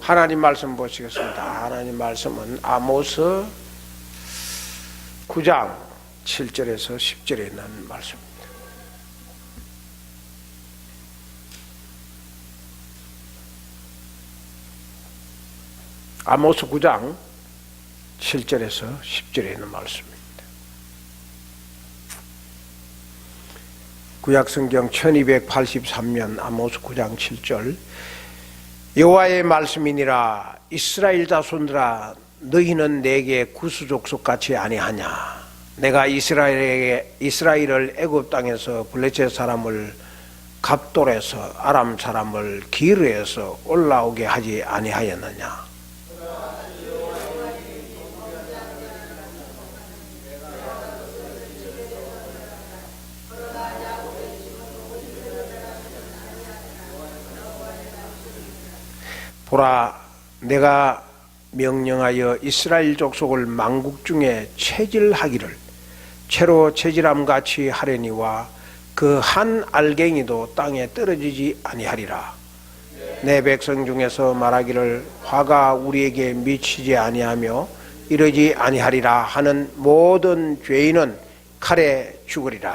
하나님 말씀 보시겠습니다. 하나님 말씀은 아모스 9장 7절에서 10절에 있는 말씀입니다. 아모스 9장 7절에서 10절에 있는 말씀입니다. 구약성경 1283년 아모스 9장 7절 여호와의 말씀이니라 이스라엘 자손들아 너희는 내게 구수족속같이 아니하냐 내가 이스라엘을 애굽 땅에서 블레셋 사람을 갑돌에서 아람 사람을 기르에서 올라오게 하지 아니하였느냐 보라 내가 명령하여 이스라엘 족속을 만국 중에 체질하기를 채로 체질함같이 하려니와 그 한 알갱이도 땅에 떨어지지 아니하리라. 내 백성 중에서 말하기를 화가 우리에게 미치지 아니하며 이러지 아니하리라 하는 모든 죄인은 칼에 죽으리라.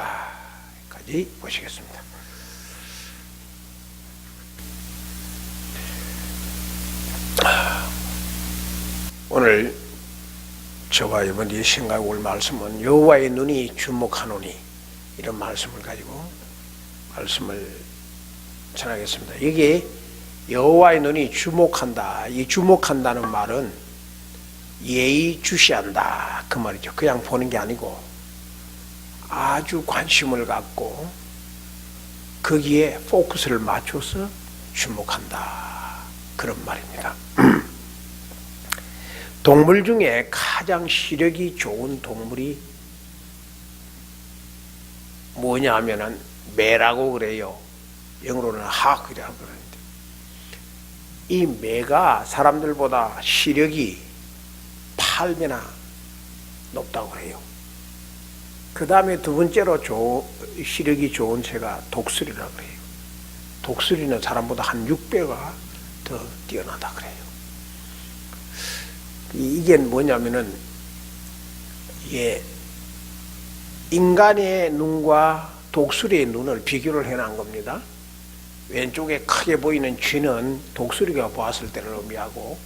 까지 보시겠습니다. 오늘 저와 여러분이 생각해 올 말씀은 여호와의 눈이 주목하노니 이런 말씀을 가지고 말씀을 전하겠습니다. 이게 여호와의 눈이 주목한다. 이 주목한다는 말은 예의주시한다 그 말이죠. 그냥 보는 게 아니고 아주 관심을 갖고 거기에 포커스를 맞춰서 주목한다 그런 말입니다. 동물 중에 가장 시력이 좋은 동물이 뭐냐 하면은 매라고 그래요. 영어로는 하크라고 그러는데 이 매가 사람들보다 시력이 8배나 높다고 그래요. 그 다음에 두 번째로 시력이 좋은 새가 독수리라고 그래요. 독수리는 사람보다 한 6배가 더 뛰어나다 그래요. 이게 뭐냐면은 인간의 눈과 독수리의 눈을 비교를 해놓은 겁니다. 왼쪽에 크게 보이는 쥐는 독수리가 보았을 때를 의미하고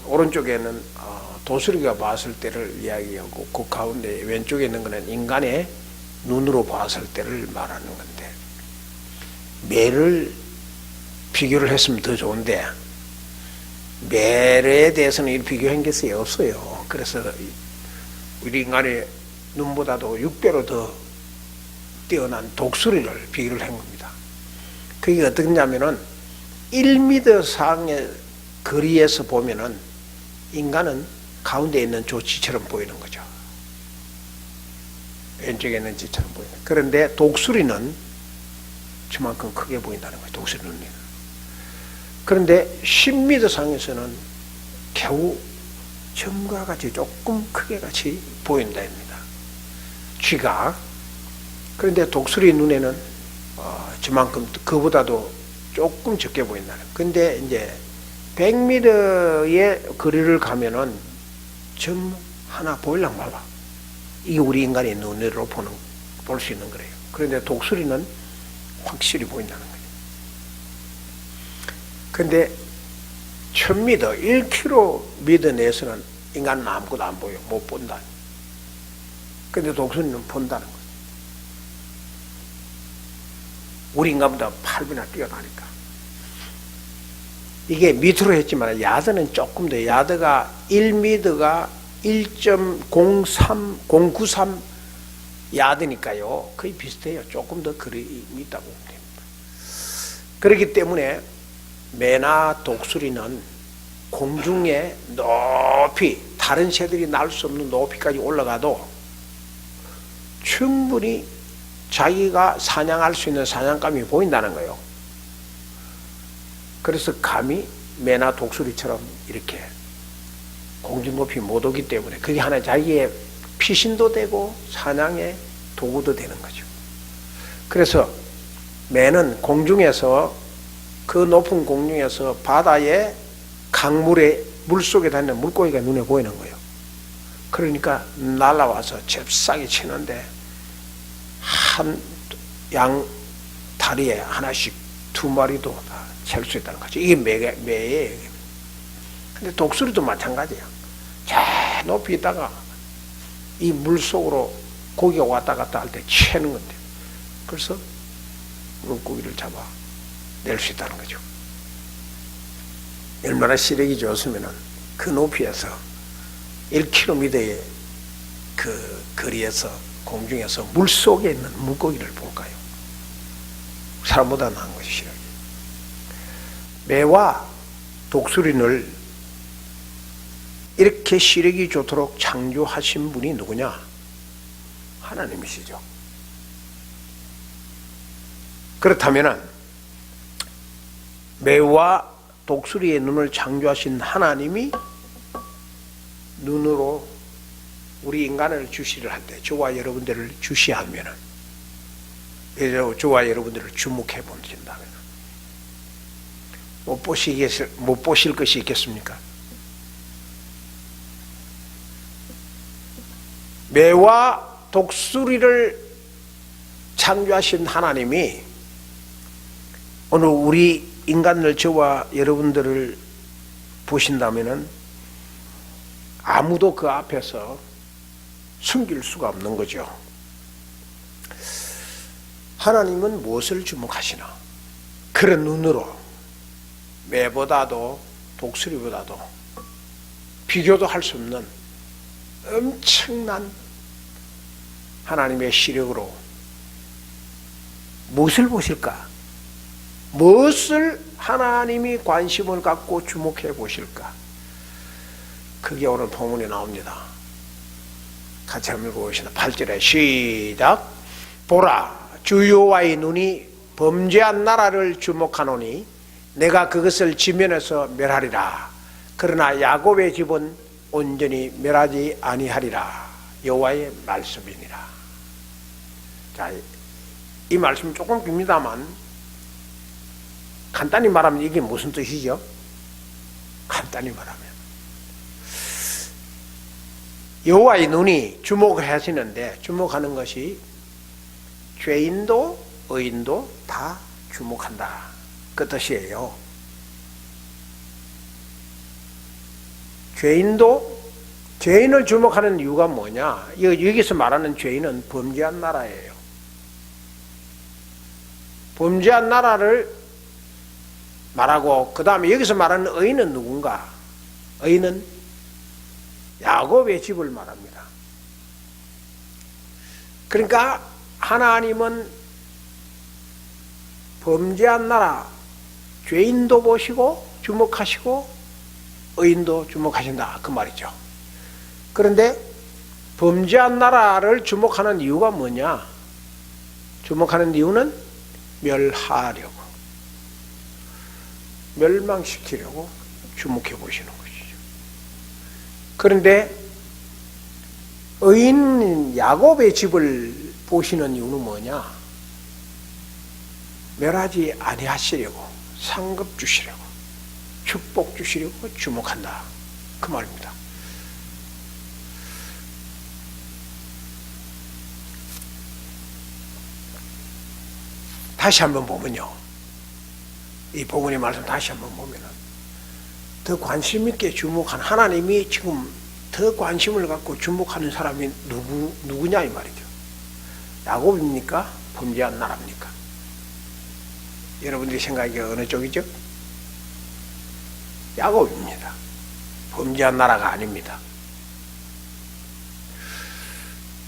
오른쪽에는 독수리가 보았을 때를 이야기하고 그 가운데 왼쪽에 있는 것은 인간의 눈으로 보았을 때를 말하는 건데 매를 비교를 했으면 더 좋은데 매에 대해서는 이 비교한 것이 없어요. 그래서 우리 인간의 눈보다도 6배로 더 뛰어난 독수리를 비교를 한 겁니다. 그게 어떻냐면은 1m 상의 거리에서 보면은 인간은 가운데 있는 저 쥐처럼 보이는 거죠. 왼쪽에 있는 쥐처럼 보이는. 그런데 독수리는 저만큼 크게 보인다는 거예요. 독수리 눈이. 그런데 10m 상에서는 겨우 점과 같이 조금 크게 같이 보인다입니다. 쥐가. 그런데 독수리 눈에는 저만큼 그보다도 조금 적게 보인다는. 근데 이제 100m의 거리를 가면은 점 하나 보일랑 말라. 이게 우리 인간의 눈으로 볼 수 있는 거래요. 그런데 독수리는 확실히 보인다는 거예요. 근데 1000m, 1km 내에서는 인간은 아무것도 안 보여. 못 본다. 근데 독수리는 본다는 거예요. 우리 인간보다 8배나 뛰어나니까. 이게 미터로 했지만 야드는 조금 더 야드가 1m가 1.093 야드니까요. 거의 비슷해요. 조금 더 거리이 있다고 보면 됩니다. 그렇기 때문에 매나 독수리는 공중에 높이 다른 새들이 날 수 없는 높이까지 올라가도 충분히 자기가 사냥할 수 있는 사냥감이 보인다는 거예요. 그래서 감히 매나 독수리처럼 이렇게 공중 높이 못 오기 때문에 그게 하나 자기의 피신도 되고 사냥의 도구도 되는 거죠. 그래서 매는 공중에서, 그 높은 공중에서 바다의 강물에, 물속에 다니는 물고기가 눈에 보이는 거예요. 그러니까 날아와서 잽싸게 치는데 한 양 다리에 하나씩 2마리도 다 찰 수 있다는 거죠. 이게 매예요. 근데 독수리도 마찬가지야. 저 높이 있다가 이 물속으로 고기가 왔다 갔다 할 때 채는 건데, 그래서 물고기를 잡아 낼 수 있다는 거죠. 얼마나 시력이 좋으면은 그 높이에서 1km의 그 거리에서, 공중에서 물속에 있는 물고기를 볼까요? 사람보다 나은 것이 시력이. 매와 독수리를 이렇게 시력이 좋도록 창조하신 분이 누구냐? 하나님이시죠. 그렇다면 매와 독수리의 눈을 창조하신 하나님이 눈으로 우리 인간을 주시를 한데, 저와 여러분들을 주시하면은, 저와 여러분들을 주목해 보신다면 못 보실 것이 있겠습니까? 매와 독수리를 창조하신 하나님이 오늘 우리 인간을, 저와 여러분들을 보신다면은 아무도 그 앞에서 숨길 수가 없는 거죠. 하나님은 무엇을 주목하시나? 그런 눈으로 매보다도 독수리보다도 비교도 할 수 없는 엄청난 하나님의 시력으로 무엇을 보실까? 무엇을 하나님이 관심을 갖고 주목해 보실까? 그게 오늘 본문에 나옵니다. 같이 한번 읽어보시다. 8절에 시작. 보라, 주 여호와의 눈이 범죄한 나라를 주목하노니 내가 그것을 지면에서 멸하리라. 그러나 야곱의 집은 온전히 멸하지 아니하리라. 여호와의 말씀이니라. 자, 이 말씀 조금 깁니다만 간단히 말하면 이게 무슨 뜻이죠? 간단히 말하면 여호와의 눈이 주목을 하시는데, 주목하는 것이 죄인도 의인도 다 주목한다, 그 뜻이에요. 죄인을 주목하는 이유가 뭐냐? 여기서 말하는 죄인은 범죄한 나라예요. 범죄한 나라를 말하고, 그 다음에 여기서 말하는 의인은 누군가? 의인은 야곱의 집을 말합니다. 그러니까 하나님은 범죄한 나라, 죄인도 보시고 주목하시고 의인도 주목하신다, 그 말이죠. 그런데 범죄한 나라를 주목하는 이유가 뭐냐? 주목하는 이유는 멸하려고, 멸망시키려고 주목해 보시는 것이죠. 그런데 의인 야곱의 집을 보시는 이유는 뭐냐? 멸하지 아니하시려고, 상급 주시려고, 축복 주시려고 주목한다, 그 말입니다. 다시 한번 보면요, 이 복음의 말씀 다시 한번 보면은 더 관심 있게 주목한, 하나님이 지금 더 관심을 갖고 주목하는 사람이 누구냐 이 말이죠. 야곱입니까? 범죄한 나라입니까? 여러분들이 생각하기에 어느 쪽이죠? 야곱입니다. 범죄한 나라가 아닙니다.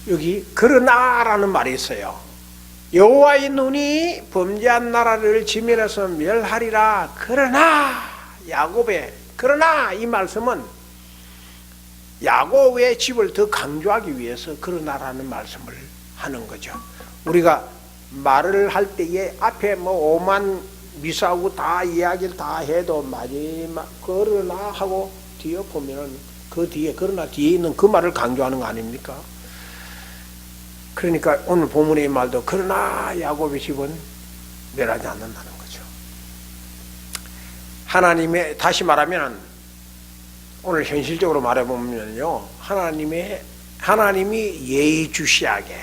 여기 그러나라는 말이 있어요. 여호와의 눈이 범죄한 나라를 지면에서 멸하리라. 그러나 야곱의, 그러나 이 말씀은 야곱의 집을 더 강조하기 위해서 그러나라는 말씀을 하는 거죠. 우리가 말을 할 때에 앞에 뭐 오만 미사하고 다 이야기를 다 해도 마지막 그러나 하고 뒤에 보면은 그 뒤에, 그러나 뒤에 있는 그 말을 강조하는 거 아닙니까? 그러니까 오늘 본문의 말도 그러나 야곱의 집은 멸하지 않는다는 거죠. 하나님의, 다시 말하면 오늘 현실적으로 말해보면요, 하나님이 예의주시하게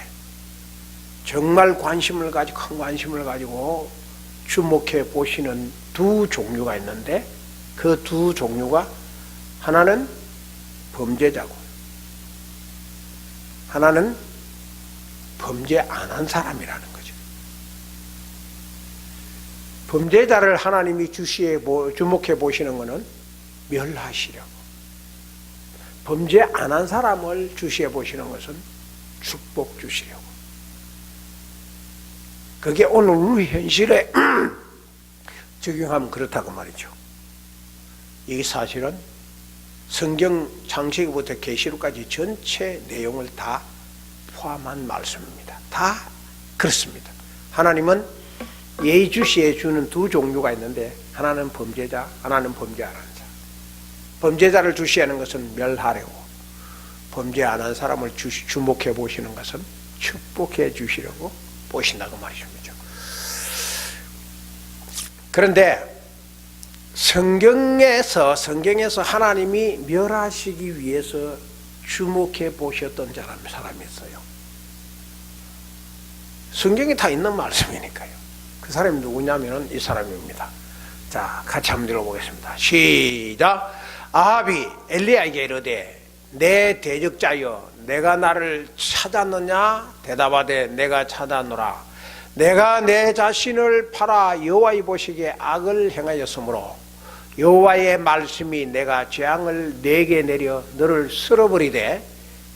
정말 관심을 가지고, 큰 관심을 가지고 주목해 보시는 두 종류가 있는데, 그 두 종류가 하나는 범죄자고 하나는 범죄 안 한 사람이라는 거죠. 범죄자를 하나님이 주목해 보시는 것은 멸하시려고, 범죄 안 한 사람을 주시해 보시는 것은 축복 주시려고. 그게 오늘 우리 현실에 적용하면 그렇다고 말이죠. 이 사실은 성경 창세기부터 계시록까지 전체 내용을 다 포함한 말씀입니다. 다 그렇습니다. 하나님은 예의주시해 주는 두 종류가 있는데, 하나는 범죄자, 하나는 범죄 안 하는 사람. 범죄자를 주시하는 것은 멸하려고, 범죄 안 한 사람을 주목해 보시는 것은 축복해 주시려고 보신다고 말씀이죠. 그런데 성경에서 하나님이 멸하시기 위해서 주목해 보셨던 사람이 있어요. 성경에 다 있는 말씀이니까요. 그 사람이 누구냐면 이 사람입니다. 자, 같이 한번 들어보겠습니다. 시작. 아합이 엘리야에게 이르되 내 대적자여 내가 나를 찾았느냐? 대답하되 내가 찾았노라. 내가 내 자신을 팔아 여호와의 보시기에 악을 행하였으므로 여호와의 말씀이 내가 재앙을 내게 내려 너를 쓸어버리되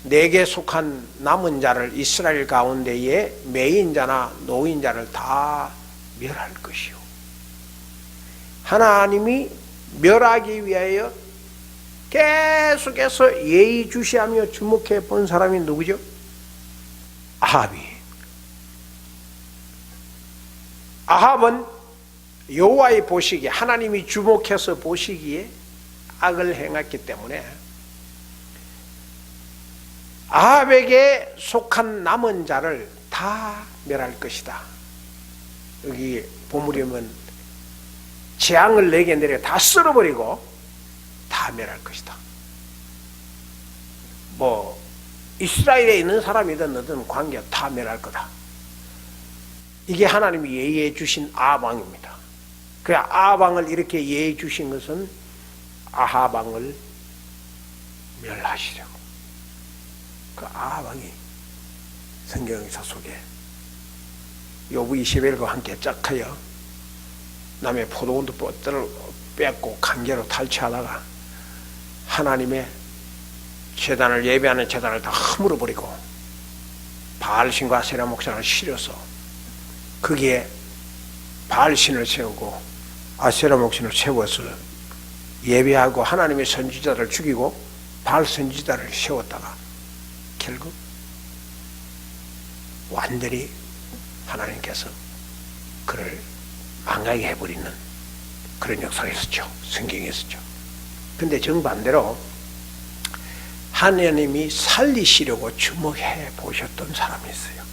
내게 속한 남은 자를 이스라엘 가운데에 매인자나 노인자를 다 멸할 것이요. 하나님이 멸하기 위하여 계속해서 예의주시하며 주목해 본 사람이 누구죠? 아합은 여호와의 보시기에, 하나님이 주목해서 보시기에 악을 행했기 때문에 아합에게 속한 남은 자를 다 멸할 것이다. 여기 본문에 보면 재앙을 내게 내려 다 쓸어버리고 다 멸할 것이다. 뭐 이스라엘에 있는 사람이든 어떤 관계 다 멸할 거다. 이게 하나님이 예의해 주신 아합왕입니다. 그 아합왕을 이렇게 예의해 주신 것은 아합왕을 멸하시려고. 그 아합왕이 성경에서 속에 요부 이세벨과 함께 짝하여 남의 포도원도 뺏고 강제로 탈취하다가 하나님의 제단을, 예배하는 제단을 다 허물어버리고 바알신과 아세라 목상을 실어서 거기에 바알신을 세우고 아세라 목신을 세워서 예배하고 하나님의 선지자를 죽이고 바알 선지자를 세웠다가 결국 완전히 하나님께서 그를 망하게 해버리는 그런 역사가 있었죠. 성경에 있었죠. 근데 정반대로 하나님이 살리시려고 주목해 보셨던 사람이 있어요.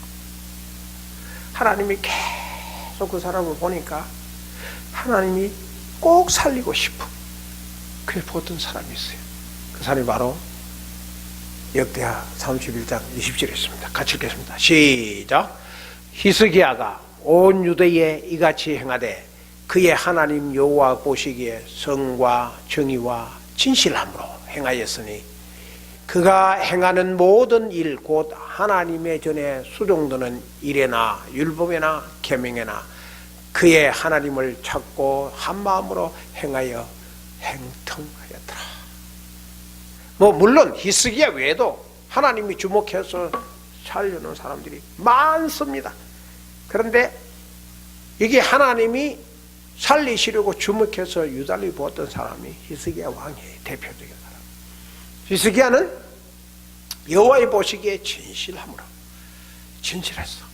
하나님이 계속 그 사람을 보니까 하나님이 꼭 살리고 싶어 그래 보던 사람이 있어요. 그 사람이 바로 역대하 31장 20절에 있습니다. 같이 읽겠습니다. 시작. 히스기야가 온 유대에 이같이 행하되 그의 하나님 여호와 보시기에 성과 정의와 진실함으로 행하였으니 그가 행하는 모든 일 곧 하나님의 전에 수종드는 일에나 율법에나 계명에나 그의 하나님을 찾고 한마음으로 행하여 행통하였더라. 물론 히스기야 외에도 하나님이 주목해서 살려는 사람들이 많습니다. 그런데 이게 하나님이 살리시려고 주목해서 유달리 보았던 사람이 히스기야 왕이에요. 대표적인 사람. 히스기야는 여호와의 보시기에 진실함으로 진실했어.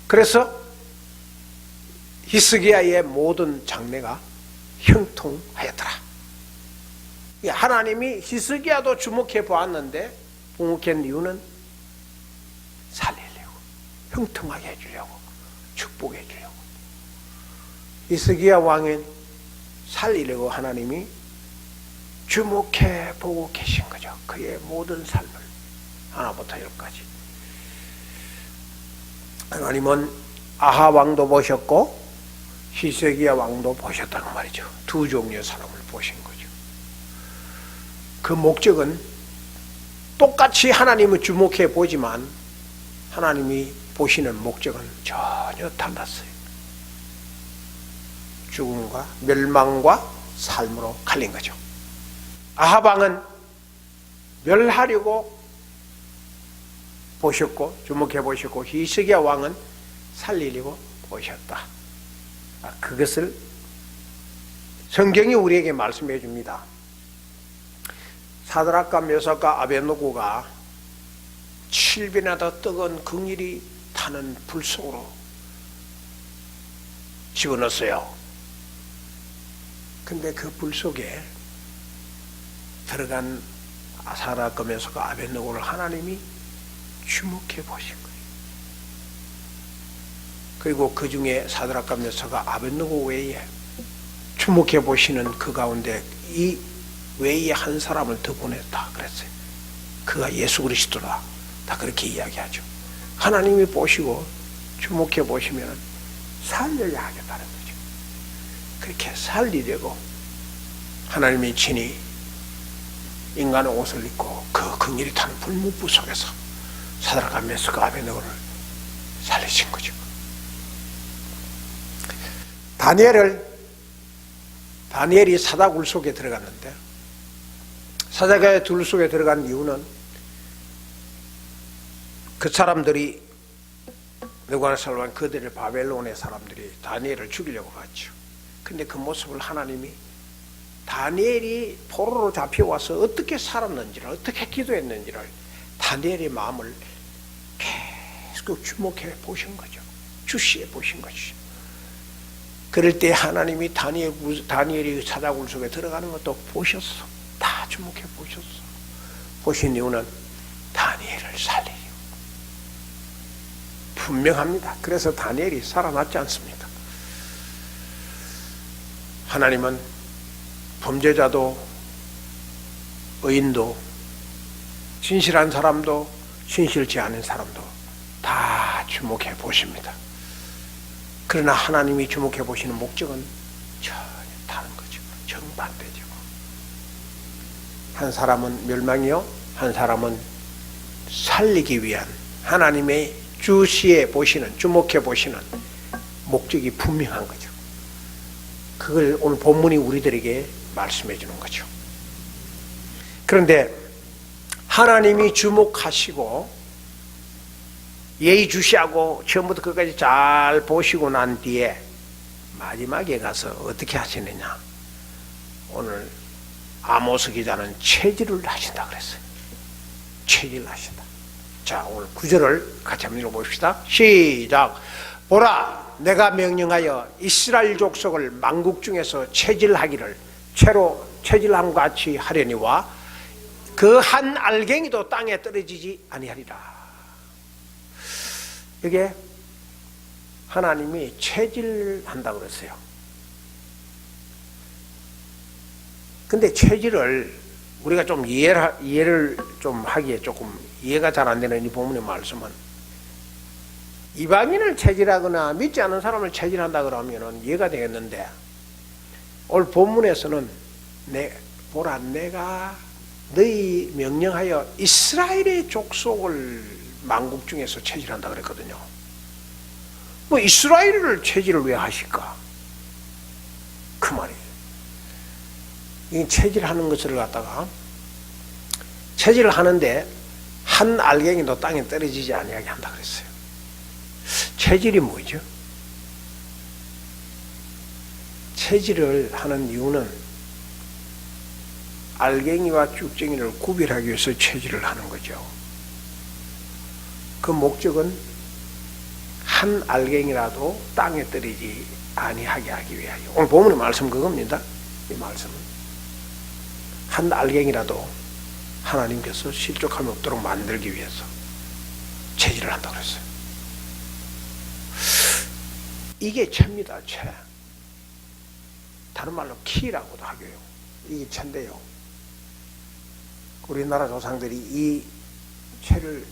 그래서 히스기야의 모든 장래가 형통하였더라. 하나님이 히스기야도 주목해 보았는데 주목한 이유는 살리려고. 형통하게 해주려고, 축복해 주려고. 히스기야 왕은 살리려고 하나님이 주목해 보고 계신 거죠. 그의 모든 삶을 하나부터 열까지. 하나님은 아하 왕도 보셨고 히스기야 왕도 보셨다는 말이죠. 두 종류의 사람을 보신 거죠. 그 목적은 똑같이 하나님을 주목해 보지만 하나님이 보시는 목적은 전혀 달랐어요. 죽음과 멸망과 삶으로 갈린 거죠. 아합 왕은 멸하려고 보셨고 주목해 보셨고 히스기야 왕은 살리려고 보셨다. 그것을 성경이 우리에게 말씀해 줍니다. 사드락과 메삭과 아벳느고가 7배나 더 뜨거운 긍휼이 타는 불 속으로 집어넣었어요. 근데 그 불 속에 들어간 사드락과 메삭과 아벳느고를 하나님이 주목해 보신 거예요. 그리고 그 중에 사드락과 메삭과 아벳느고 외에 주목해 보시는 그 가운데 이 외에 한 사람을 더 보냈다 그랬어요. 그가 예수 그리스도다. 다 그렇게 이야기하죠. 하나님이 보시고 주목해 보시면 살려야 하겠다는 거죠. 그렇게 살리려고 하나님이 친히 인간의 옷을 입고 그 긍휼이 타는 불문부 속에서 사드락과 메삭과 아벳느고를 살리신 거죠. 다니엘이 사다굴 속에 들어갔는데 사자가의 둘 속에 들어간 이유는 그 사람들이 느부갓네살과 그들의 바벨론의 사람들이 다니엘을 죽이려고 갔죠. 근데 그 모습을 하나님이 다니엘이 포로로 잡혀와서 어떻게 살았는지를 어떻게 기도했는지를 다니엘의 마음을 계속 주목해 보신 거죠. 주시해 보신 것이죠. 그럴 때 하나님이 다니엘이 사자굴 속에 들어가는 것도 보셨어. 다 주목해 보셨어. 보신 이유는 다니엘을 살리려고. 분명합니다. 그래서 다니엘이 살아났지 않습니까? 하나님은 범죄자도 의인도 신실한 사람도 신실치 않은 사람도 다 주목해 보십니다. 그러나 하나님이 주목해 보시는 목적은 전혀 다른 거죠. 정반대죠. 한 사람은 멸망이요, 한 사람은 살리기 위한 하나님의 주시해 보시는, 주목해 보시는 목적이 분명한 거죠. 그걸 오늘 본문이 우리들에게 말씀해 주는 거죠. 그런데 하나님이 주목하시고 예의주시하고 처음부터 끝까지 잘 보시고 난 뒤에 마지막에 가서 어떻게 하시느냐. 오늘 아모스 기자는 체질을 하신다 그랬어요. 체질을 하신다. 자, 오늘 9절을 같이 한번 읽어봅시다. 시작. 보라, 내가 명령하여 이스라엘 족속을 만국 중에서 체질하기를 채로 체질함과 같이 하려니와 그 한 알갱이도 땅에 떨어지지 아니하리라. 이게 하나님이 체질한다고 그랬어요. 근데 체질을 우리가 좀 이해를 좀 하기에 조금 이해가 잘 안 되는 이 본문의 말씀은 이방인을 체질하거나 믿지 않는 사람을 체질한다 그러면은 이해가 되겠는데 오늘 본문에서는 보라 내가 너희 명령하여 이스라엘의 족속을 만국 중에서 체질한다 그랬거든요. 뭐 이스라엘을 체질을 왜 하실까? 그 말이에요. 이 체질하는 것을 갖다가 체질을 하는데 한 알갱이도 땅에 떨어지지 아니하게 한다 그랬어요. 체질이 뭐죠? 체질을 하는 이유는 알갱이와 쭉쟁이를 구별하기 위해서 체질을 하는 거죠. 그 목적은 한 알갱이라도 땅에 떨어지지 아니하게 하기 위하여. 오늘 본문의 말씀 그겁니다. 이 말씀은 한 알갱이라도 하나님께서 실족함이 없도록 만들기 위해서 체질을 한다고 그랬어요. 이게 채입니다. 채. 다른 말로 키라고도 하고요. 이게 채인데요. 우리나라 조상들이 이 채를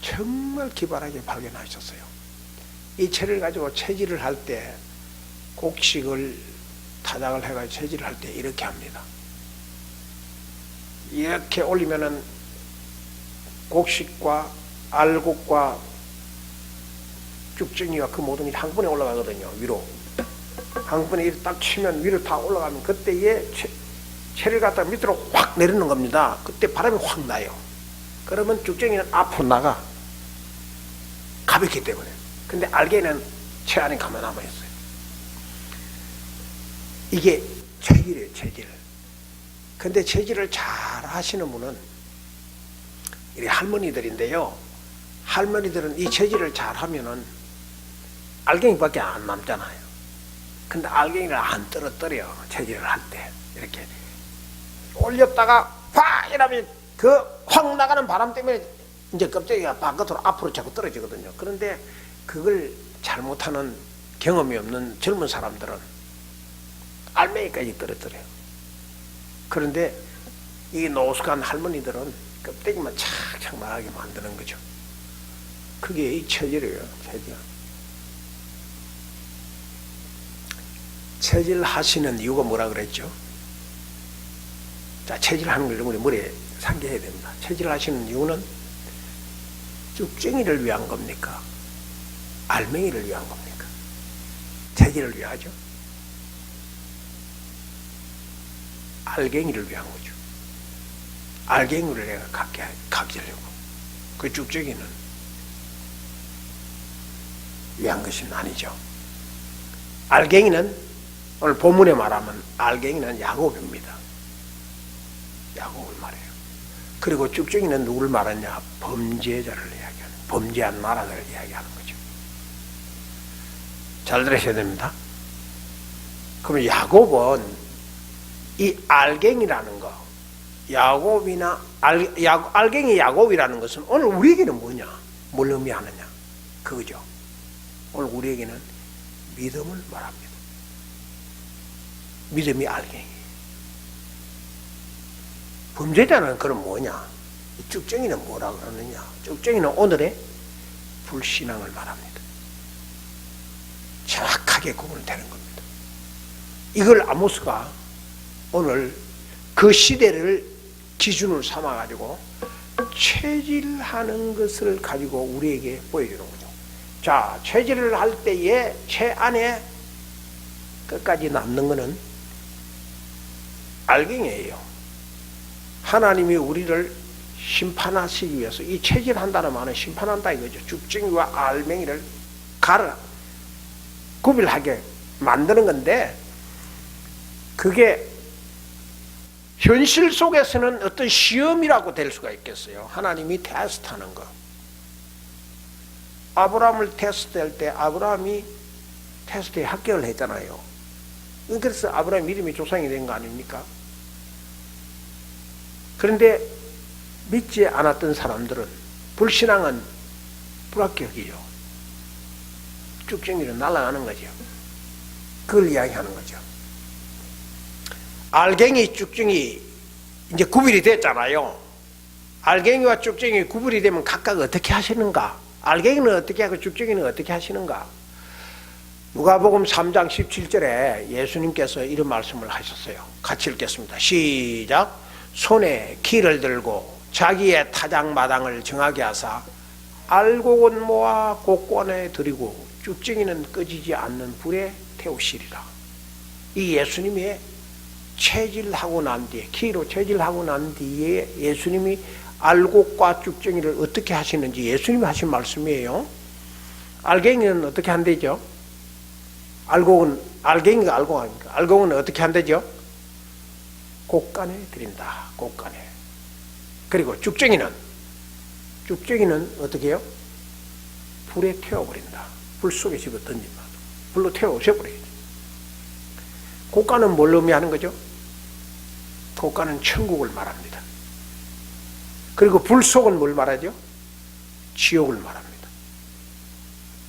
정말 기발하게 발견하셨어요. 이 채를 가지고 채질을 할 때 곡식을 타작을 해가지고 채질을 할 때 이렇게 합니다. 이렇게 올리면은 곡식과 알곡과 쭉정이와 그 모든 게 한 번에 올라가거든요. 위로 한 번에 이렇게 딱 치면 위로 다 올라가면 그때에 채를 갖다가 밑으로 확 내리는 겁니다. 그때 바람이 확 나요. 그러면 쭉정이는 앞으로 나가, 가볍기 때문에. 근데 알갱이는 채 안에 가만 남아 있어요. 이게 체질이에요. 체질. 근데 체질을 잘 하시는 분은 이 할머니들인데요. 할머니들은 이 체질을 잘 하면은 알갱이밖에 안 남잖아요. 근데 알갱이를 안 떨어뜨려. 체질을 할 때 이렇게 올렸다가 팍 이러면 그 확 나가는 바람 때문에 이제 껍데기가 바깥으로 앞으로 자꾸 떨어지거든요. 그런데 그걸 잘못하는 경험이 없는 젊은 사람들은 알맹이까지 떨어뜨려요. 그런데 이 노숙한 할머니들은 껍데기만 착착 나가게 만드는 거죠. 그게 이 체질이에요. 체질. 체질하시는 이유가 뭐라 그랬죠? 자, 체질하는 걸 우리 머리에 상기해야 됩니다. 체질하시는 이유는 쭉정이를 위한 겁니까? 알맹이를 위한 겁니까? 체질을 위하죠. 알갱이를 위한 거죠. 알갱이를 내가 갖게 하려고. 그 쭉정이는 위한 것은 아니죠. 알갱이는 오늘 본문에 말하면 알갱이는 야곱입니다. 야곱을 말해요. 그리고 쭉정이는 누구를 말하냐? 범죄자를 이야기하는, 범죄한 나라를 이야기하는 거죠. 잘 들으셔야 됩니다. 그러면 야곱은 이 알갱이라는 거, 야곱이나 알갱이 야곱이라는 것은 오늘 우리에게는 뭐냐? 뭘 의미하느냐? 그거죠. 오늘 우리에게는 믿음을 말합니다. 믿음이 알갱이. 범죄자는 그럼 뭐냐? 쭉정이는 뭐라 그러느냐? 쭉정이는 오늘의 불신앙을 말합니다. 정확하게 구분되는 겁니다. 이걸 아모스가 오늘 그 시대를 기준으로 삼아가지고 체질하는 것을 가지고 우리에게 보여주는 거죠. 자, 체질을 할 때에 채 안에 끝까지 남는 것은 알갱이에요. 하나님이 우리를 심판하시기 위해서 이 체질한다는 말은 심판한다 이거죠. 쭉정이와 알맹이를 구별하게 만드는 건데, 그게 현실 속에서는 어떤 시험이라고 될 수가 있겠어요. 하나님이 테스트하는 거. 아브라함을 테스트할 때 아브라함이 테스트에 합격을 했잖아요. 그래서 아브라함 믿음의 조상이 된 거 아닙니까? 그런데 믿지 않았던 사람들은, 불신앙은 불합격이죠. 쭉정이로 날아가는 거죠. 그걸 이야기하는 거죠. 알갱이, 쭉정이 이제 구별이 됐잖아요. 알갱이와 쭉정이 구별이 되면 각각 어떻게 하시는가? 알갱이는 어떻게 하고 쭉정이는 어떻게 하시는가? 누가복음 3장 17절에 예수님께서 이런 말씀을 하셨어요. 같이 읽겠습니다. 시작. 손에 키를 들고 자기의 타작마당을 정하게 하사 알곡은 모아 곡관에 들이고 쭉정이는 꺼지지 않는 불에 태우시리라. 이 예수님의 체질하고 난 뒤에, 키로 체질하고 난 뒤에 예수님이 알곡과 쭉정이를 어떻게 하시는지 예수님이 하신 말씀이에요. 알갱이는 어떻게 한대죠? 알갱이가 알곡 아닙니까? 알곡은 어떻게 한대죠? 곡간에 들인다. 곡간에. 그리고 쭉정이는 어떻게 해요? 불에 태워버린다. 불 속에 집어 던진다. 불로 태워버리겠죠. 곡간은 뭘 의미하는 거죠? 곡간은 천국을 말합니다. 그리고 불 속은 뭘 말하죠? 지옥을 말합니다.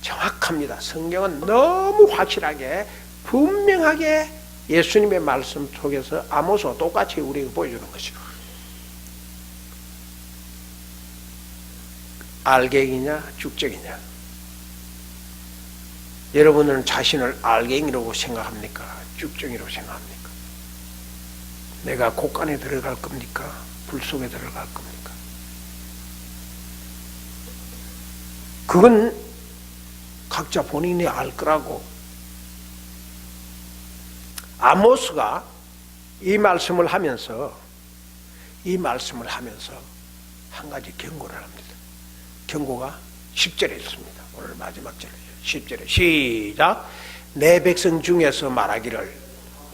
정확합니다. 성경은 너무 확실하게 분명하게 예수님의 말씀 속에서 아모스와 똑같이 우리에게 보여주는 것이죠. 알갱이냐 쭉쟁이냐. 여러분은 자신을 알갱이라고 생각합니까? 쭉쟁이라고 생각합니까? 내가 곳간에 들어갈 겁니까? 불 속에 들어갈 겁니까? 그건 각자 본인이 알 거라고. 아모스가 이 말씀을 하면서 한 가지 경고를 합니다. 경고가 10절에 있습니다. 오늘 마지막 절이죠. 10절에 시작. 내 백성 중에서 말하기를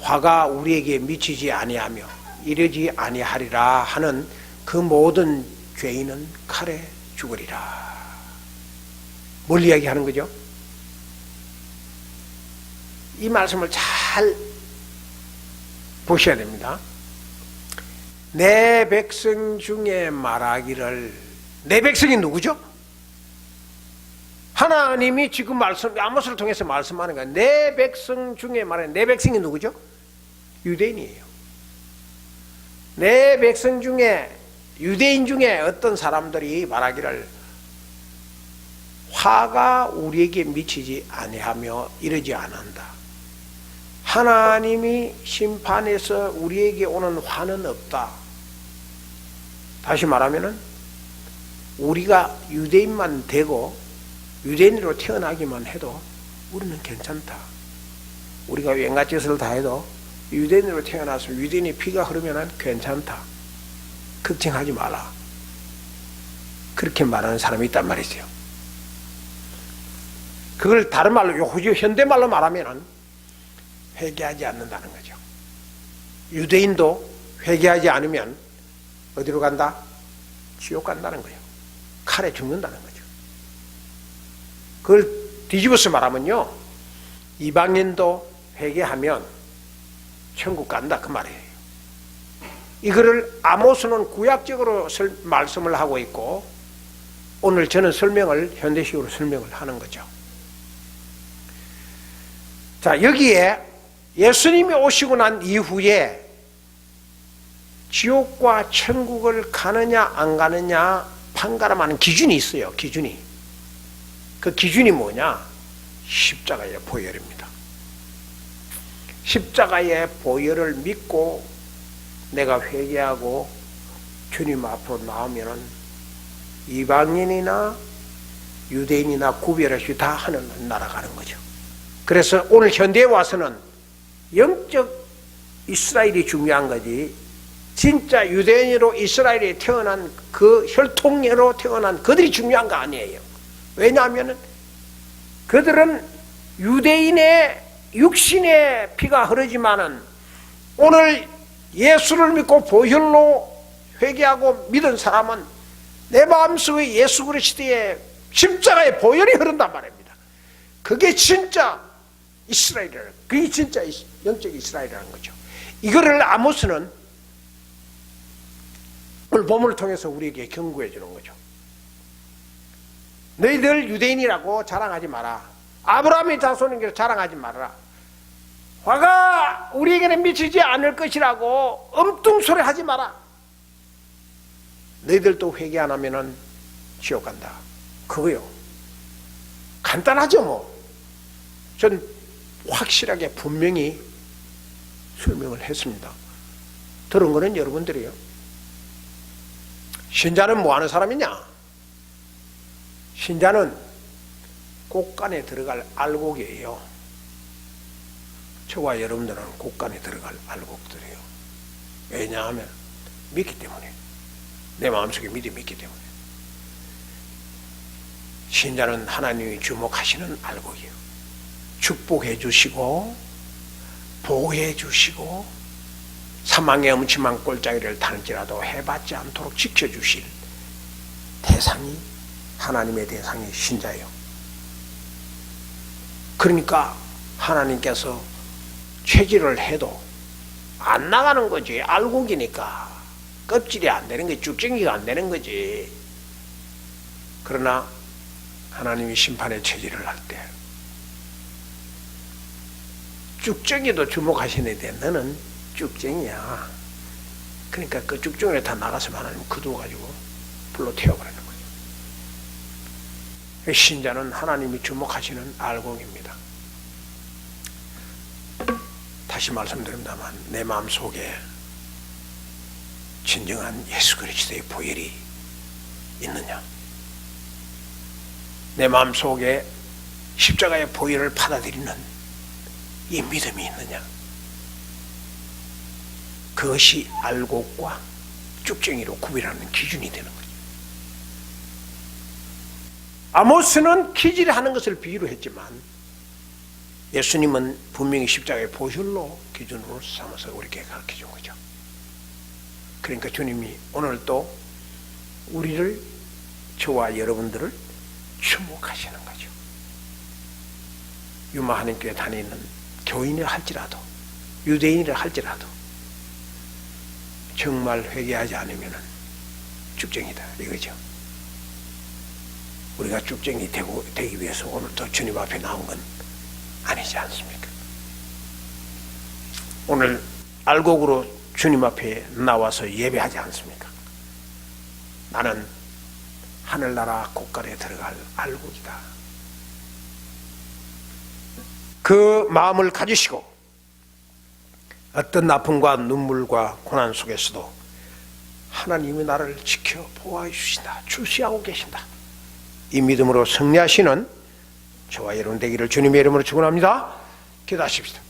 화가 우리에게 미치지 아니하며 이르지 아니하리라 하는 그 모든 죄인은 칼에 죽으리라. 뭘 이야기하는 거죠? 이 말씀을 잘 보셔야 됩니다. 내 백성 중에 말하기를, 내 백성이 누구죠? 하나님이 지금 아모스를 통해서 말씀하는 거예요. 내 백성 중에 말하는 내 백성이 누구죠? 유대인이에요. 내 백성 중에, 유대인 중에 어떤 사람들이 말하기를 화가 우리에게 미치지 아니하며 이러지 않는다. 하나님이 심판해서 우리에게 오는 화는 없다. 다시 말하면은 우리가 유대인만 되고 유대인으로 태어나기만 해도 우리는 괜찮다. 우리가 왠가 짓을 다 해도 유대인으로 태어나서 유대인의 피가 흐르면 괜찮다. 걱정하지 마라. 그렇게 말하는 사람이 있단 말이죠. 그걸 다른 말로, 현대말로 말하면 회개하지 않는다는 거죠. 유대인도 회개하지 않으면 어디로 간다? 지옥 간다는 거예요. 칼에 죽는다는 거죠. 그걸 뒤집어서 말하면요, 이방인도 회개하면 천국 간다 그 말이에요. 이거를 아모스는 구약적으로 말씀을 하고 있고, 오늘 저는 현대식으로 설명을 하는 거죠. 자, 여기에 예수님이 오시고 난 이후에 지옥과 천국을 가느냐 안 가느냐 판가름하는 기준이 있어요. 기준이. 그 기준이 뭐냐? 십자가의 보혈입니다. 십자가의 보혈을 믿고 내가 회개하고 주님 앞으로 나오면은 이방인이나 유대인이나 구별 없이 다 하늘로 날아가는 거죠. 그래서 오늘 현대에 와서는 영적 이스라엘이 중요한 거지, 진짜 유대인으로 이스라엘에 태어난 그 혈통으로 태어난 그들이 중요한 거 아니에요. 왜냐하면 그들은 유대인의 육신의 피가 흐르지만은 오늘 예수를 믿고 보혈로 회개하고 믿은 사람은 내 마음속에 예수 그리스도의 십자가의 보혈이 흐른단 말입니다. 그게 진짜 이스라엘이라, 그게 진짜 영적 이스라엘이라는 거죠. 이거를 아모스는 오늘 본문을 통해서 우리에게 경고해 주는 거죠. 너희들 유대인이라고 자랑하지 마라. 아브라함의 자손인 자랑하지 말아라. 화가 우리에게는 미치지 않을 것이라고 엉뚱소리 하지 마라. 너희들도 회개 안 하면은 지옥 간다. 그거요. 간단하죠 뭐. 전 확실하게 분명히 설명을 했습니다. 들은 거는 여러분들이요. 신자는 뭐 하는 사람이냐? 신자는 곳간에 들어갈 알곡이에요. 저와 여러분들은 곳간에 들어갈 알곡들이에요. 왜냐하면 믿기 때문에, 내 마음속에 믿음이 있기 때문에. 신자는 하나님이 주목하시는 알곡이에요. 축복해 주시고 보호해 주시고 사망의 음침한 꼴짜기를 타는지라도 해받지 않도록 지켜주실 대상이, 하나님의 대상이 신자예요. 그러니까 하나님께서 체질을 해도 안 나가는 거지. 알곡이니까 껍질이 안 되는 거지. 쭉쟁이가 안 되는 거지. 그러나 하나님이 심판의 체질을 할 때 쭉정이도 주목하시는데 너는 쭉정이야. 그러니까 그 쭉정이를 다 나가서 하나님 거두어가지고 불로 태워버리는 거죠. 신자는 하나님이 주목하시는 알곡입니다. 다시 말씀드립니다만 내 마음속에 진정한 예수 그리스도의 보혈이 있느냐, 내 마음속에 십자가의 보혈을 받아들이는 이 믿음이 있느냐, 그것이 알곡과 쭉정이로 구별하는 기준이 되는 거죠. 아모스는 기질하는 것을 비유로 했지만 예수님은 분명히 십자가의 보혈로 기준으로 삼아서 우리에게 가르쳐준 거죠. 그러니까 주님이 오늘 또 우리를, 저와 여러분들을 주목하시는 거죠. 유마 하나님께 다니는 교인이라 할지라도, 유대인이라 할지라도 정말 회개하지 않으면 쭉정이다 이거죠. 우리가 쭉정이 되기 위해서 오늘 또 주님 앞에 나온 건 아니지 않습니까? 오늘 알곡으로 주님 앞에 나와서 예배하지 않습니까? 나는 하늘나라 곳간에 들어갈 알곡이다. 그 마음을 가지시고 어떤 아픔과 눈물과 고난 속에서도 하나님이 나를 지켜 보호해 주신다, 주시하고 계신다, 이 믿음으로 승리하시는 저와 여러분 되기를 주님의 이름으로 축원합니다. 기도하십시다.